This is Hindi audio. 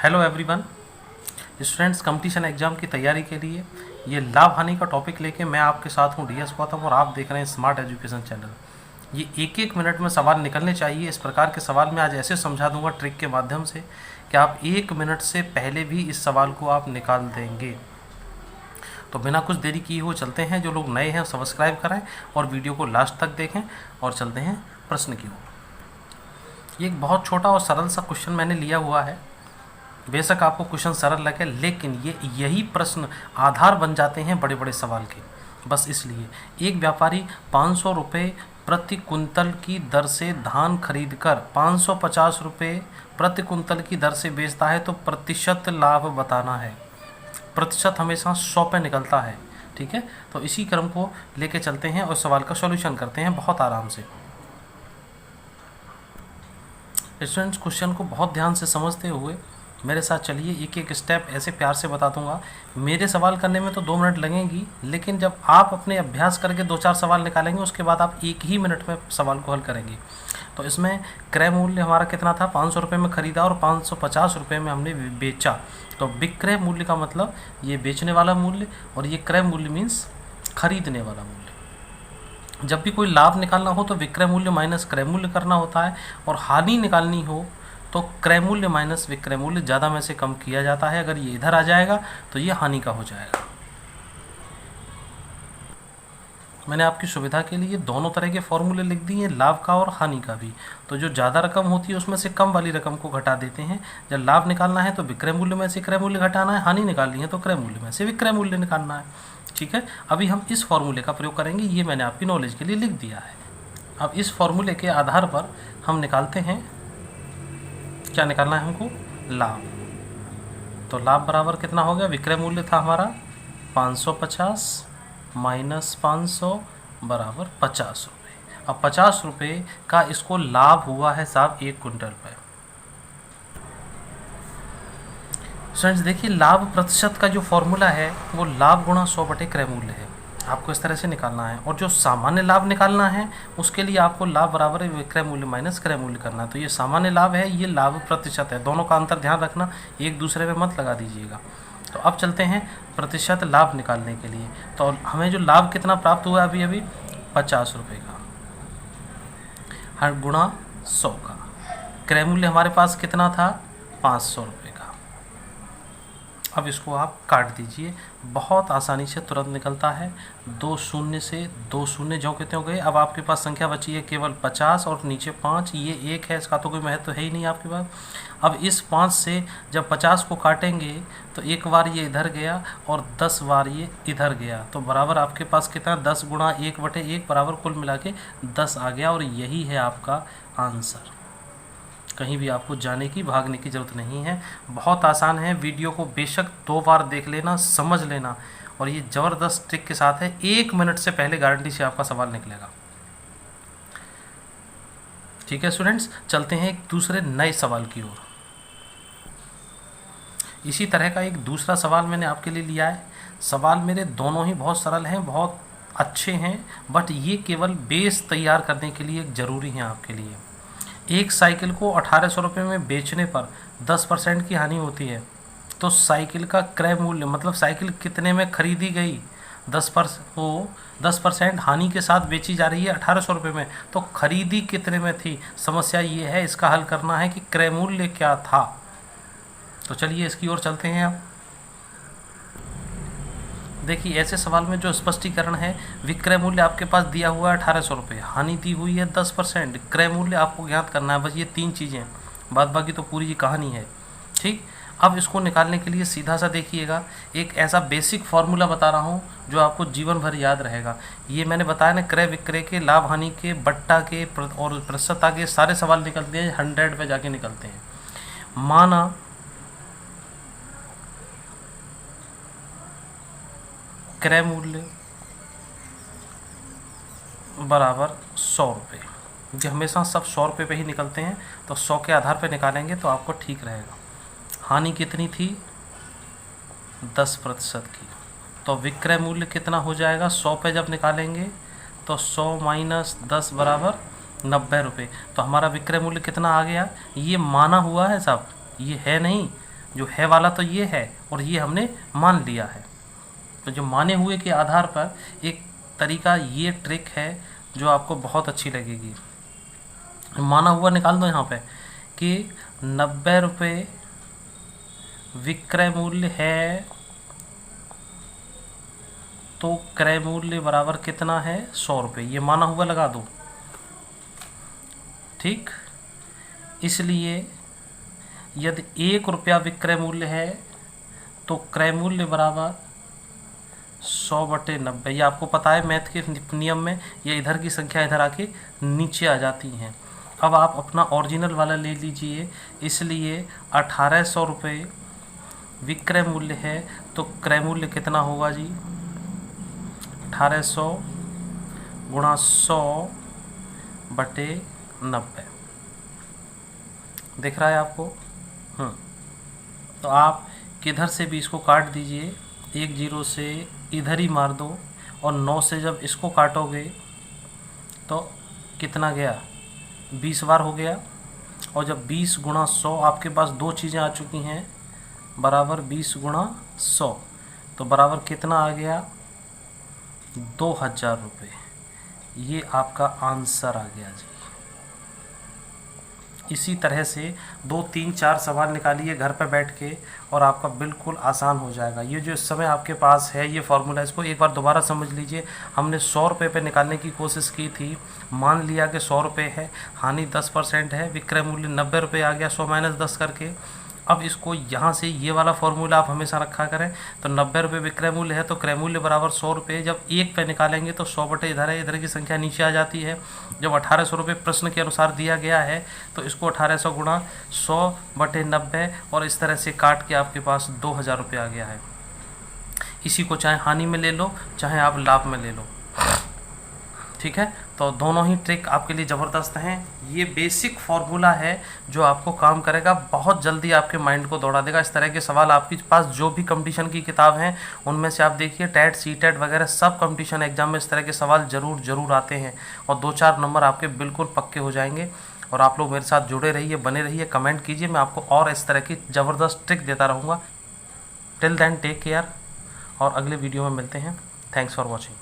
Hello everyone students, competition exam की तैयारी के लिए ये लाभ हानि का टॉपिक लेके मैं आपके साथ हूँ डीएस गौतम और आप देख रहे हैं स्मार्ट एजुकेशन चैनल। ये एक एक मिनट में सवाल निकलने चाहिए। इस प्रकार के सवाल मैं आज ऐसे समझा दूंगा ट्रिक के माध्यम से कि आप एक मिनट से पहले भी इस सवाल को आप निकाल देंगे। तो बिना कुछ देरी किए हुए चलते हैं। जो लोग नए हैं सब्सक्राइब करें और वीडियो को लास्ट तक देखें और चलते हैं प्रश्न की ओर। ये एक बहुत छोटा और सरल सा क्वेश्चन मैंने लिया हुआ है। बेशक आपको क्वेश्चन सरल लगे, लेकिन यही प्रश्न आधार बन जाते हैं बड़े बड़े सवाल के। बस इसलिए एक व्यापारी 500 रुपये प्रति कुंतल की दर से धान खरीदकर 550 रुपये प्रति कुंतल की दर से बेचता है, तो प्रतिशत लाभ बताना है। प्रतिशत हमेशा 100 पे निकलता है, ठीक है। तो इसी क्रम को लेके चलते हैं और सवाल का सॉल्यूशन करते हैं बहुत आराम से। स्टूडेंट्स, क्वेश्चन को बहुत ध्यान से समझते हुए मेरे साथ चलिए। एक एक स्टेप ऐसे प्यार से बता दूंगा। मेरे सवाल करने में तो 2 मिनट लगेंगी, लेकिन जब आप अपने अभ्यास करके 2-4 सवाल निकालेंगे उसके बाद आप 1 ही मिनट में सवाल को हल करेंगे। तो इसमें क्रय मूल्य हमारा कितना था? 500 रुपये में ख़रीदा और 550 रुपये में हमने बेचा। तो विक्रय मूल्य का मतलब ये बेचने वाला मूल्य, और ये क्रय मूल्य मीन्स खरीदने वाला मूल्य। जब भी कोई लाभ निकालना हो तो विक्रय मूल्य माइनस क्रय मूल्य करना होता है, और हानि निकालनी हो तो क्रय मूल्य माइनस विक्रय मूल्य ज़्यादा में से कम किया जाता है। अगर ये इधर आ जाएगा तो ये हानि का हो जाएगा। मैंने आपकी सुविधा के लिए दोनों तरह के फॉर्मूले लिख दिए, लाभ का और हानि का भी। तो जो ज़्यादा रकम होती है उसमें से कम वाली रकम को घटा देते हैं। जब लाभ निकालना है तो विक्रय मूल्य में से क्रय मूल्य घटाना है, हानि निकालनी है तो क्रय मूल्य में से विक्रय मूल्य निकालना है, ठीक है। अभी हम इस फॉर्मूले का प्रयोग करेंगे, ये मैंने आपकी नॉलेज के लिए लिख दिया है। अब इस फॉर्मूले के आधार पर हम निकालते हैं, क्या निकालना है हमको? लाभ। तो लाभ बराबर कितना हो गया? विक्रय मूल्य था हमारा 550 माइनस 500 बराबर 50 रुपये। अब 50 रुपये का इसको लाभ हुआ है साहब 1 कुंटल पे। फ्रेंड्स देखिए, लाभ प्रतिशत का जो फॉर्मूला है वो लाभ गुणा 100 बटे क्रय मूल्य है। आपको इस तरह से निकालना है। और जो सामान्य लाभ निकालना है उसके लिए आपको लाभ बराबर विक्रय मूल्य माइनस क्रय मूल्य करना है। तो ये सामान्य लाभ है, ये लाभ प्रतिशत है। दोनों का अंतर ध्यान रखना, एक दूसरे में मत लगा दीजिएगा। तो अब चलते हैं प्रतिशत लाभ निकालने के लिए। तो हमें जो लाभ कितना प्राप्त हुआ अभी 50 रुपये का, हर गुणा 100 का। क्रय मूल्य हमारे पास कितना था? 500 रुपये का। अब इसको आप काट दीजिए, बहुत आसानी से तुरंत निकलता है। 2 शून्य से 2 शून्य जो कहते हो गए। अब आपके पास संख्या बची है केवल 50 और नीचे 5। ये 1 है, इसका तो कोई महत्व है ही नहीं आपके पास। अब इस 5 से जब 50 को काटेंगे तो एक बार ये इधर गया और 10 बार ये इधर गया, तो बराबर आपके पास कितना? 10 गुणा 1 बटे 1 बराबर कुल मिला के 10 आ गया। और यही है आपका आंसर। कहीं भी आपको जाने की भागने की ज़रूरत नहीं है, बहुत आसान है। वीडियो को बेशक 2 बार देख लेना, समझ लेना, और ये ज़बरदस्त ट्रिक के साथ है। 1 मिनट से पहले गारंटी से आपका सवाल निकलेगा, ठीक है स्टूडेंट्स। चलते हैं एक दूसरे नए सवाल की ओर। इसी तरह का एक दूसरा सवाल मैंने आपके लिए लिया है। सवाल मेरे दोनों ही बहुत सरल हैं, बहुत अच्छे हैं, बट ये केवल बेस तैयार करने के लिए ज़रूरी हैं आपके लिए। एक साइकिल को 1800 रुपये में बेचने पर 10% की हानि होती है, तो साइकिल का क्रय मूल्य मतलब साइकिल कितने में खरीदी गई? 10% हानि के साथ बेची जा रही है 1800 रुपये में, तो खरीदी कितने में थी? समस्या ये है, इसका हल करना है कि क्रय मूल्य क्या था। तो चलिए इसकी ओर चलते हैं। आप देखिए, ऐसे सवाल में जो स्पष्टीकरण है, विक्रय मूल्य आपके पास दिया हुआ है 1800 रुपये, हानि दी हुई है 10%, क्रय मूल्य आपको ज्ञात करना है। बस ये 3 चीज़ें, बाद बाकी तो पूरी ये कहानी है, ठीक। अब इसको निकालने के लिए सीधा सा देखिएगा, एक ऐसा बेसिक फार्मूला बता रहा हूँ जो आपको जीवन भर याद रहेगा। ये मैंने बताया ना, क्रय विक्रय के, लाभ हानि के, बट्टा के और प्रतिशतता के सारे सवाल निकलते हैं 100 पे जाके निकलते हैं। माना क्रय मूल्य बराबर 100 रुपये। ये हमेशा सब 100 रुपये पे ही निकलते हैं, तो 100 के आधार पे निकालेंगे तो आपको ठीक रहेगा। हानि कितनी थी? 10% की। तो विक्रय मूल्य कितना हो जाएगा? 100 पे जब निकालेंगे तो 100 माइनस 10 बराबर 90 रुपये। तो हमारा विक्रय मूल्य कितना आ गया? ये माना हुआ है साहब, ये है नहीं। जो है वाला तो ये है और ये हमने मान लिया है। तो जो माने हुए के आधार पर एक तरीका ये ट्रिक है जो आपको बहुत अच्छी लगेगी। माना हुआ निकाल दो यहाँ पे कि 90 रुपये विक्रय मूल्य है, तो क्रय मूल्य बराबर कितना है 100 रुपये। ये माना हुआ लगा दो, ठीक। इसलिए यदि 1 रुपया विक्रय मूल्य है तो क्रय मूल्य बराबर 100/90। ये आपको पता है मैथ के नियम में, ये इधर की संख्या इधर आके नीचे आ जाती हैं। अब आप अपना ओरिजिनल वाला ले लीजिए, इसलिए 1800 रुपये विक्रय मूल्य है तो क्रय मूल्य कितना होगा जी, 1800 गुणा 100/90। दिख रहा है आपको? तो आप किधर से भी इसको काट दीजिए, 1 0 से इधर ही मार दो और 9 से जब इसको काटोगे तो कितना गया, 20 बार हो गया। और जब 20 गुणा 100 आपके पास दो चीज़ें आ चुकी हैं, बराबर 20 गुणा 100 तो बराबर कितना आ गया, 2000 रुपये। ये आपका आंसर आ गया जी। इसी तरह से 2 3 4 सवाल निकालिए घर पर बैठ के और आपका बिल्कुल आसान हो जाएगा। ये जो इस समय आपके पास है ये फार्मूला, इसको एक बार दोबारा समझ लीजिए। हमने 100 रुपये पे निकालने की कोशिश की थी, मान लिया कि 100 रुपये है, हानि 10% है, विक्रय मूल्य 90 रुपये आ गया 100 - 10 करके। अब इसको यहाँ से ये वाला फार्मूला आप हमेशा रखा करें। तो 90 रुपये विक्रय मूल्य है तो क्रय मूल्य बराबर 100 रुपये। जब 1 पे निकालेंगे तो 100 बटे इधर है, इधर की संख्या नीचे आ जाती है। जब 1800 रुपये प्रश्न के अनुसार दिया गया है तो इसको 1800 गुणा 100/90 और इस तरह से काट के आपके पास 2000 रुपये आ गया है। इसी को चाहे हानि में ले लो चाहे आप लाभ में ले लो, ठीक है। तो दोनों ही ट्रिक आपके लिए ज़बरदस्त हैं। ये बेसिक फार्मूला है जो आपको काम करेगा, बहुत जल्दी आपके माइंड को दौड़ा देगा। इस तरह के सवाल आपके पास जो भी कंपटीशन की किताब हैं उनमें से आप देखिए, टेट सीटेट वगैरह सब कंपटीशन एग्जाम में इस तरह के सवाल ज़रूर आते हैं और 2-4 नंबर आपके बिल्कुल पक्के हो जाएंगे। और आप लोग मेरे साथ जुड़े रहिए, बने रहिए, कमेंट कीजिए, मैं आपको और इस तरह की ज़बरदस्त ट्रिक देता रहूँगा। टिल देन टेक केयर और अगले वीडियो में मिलते हैं। Thanks for watching.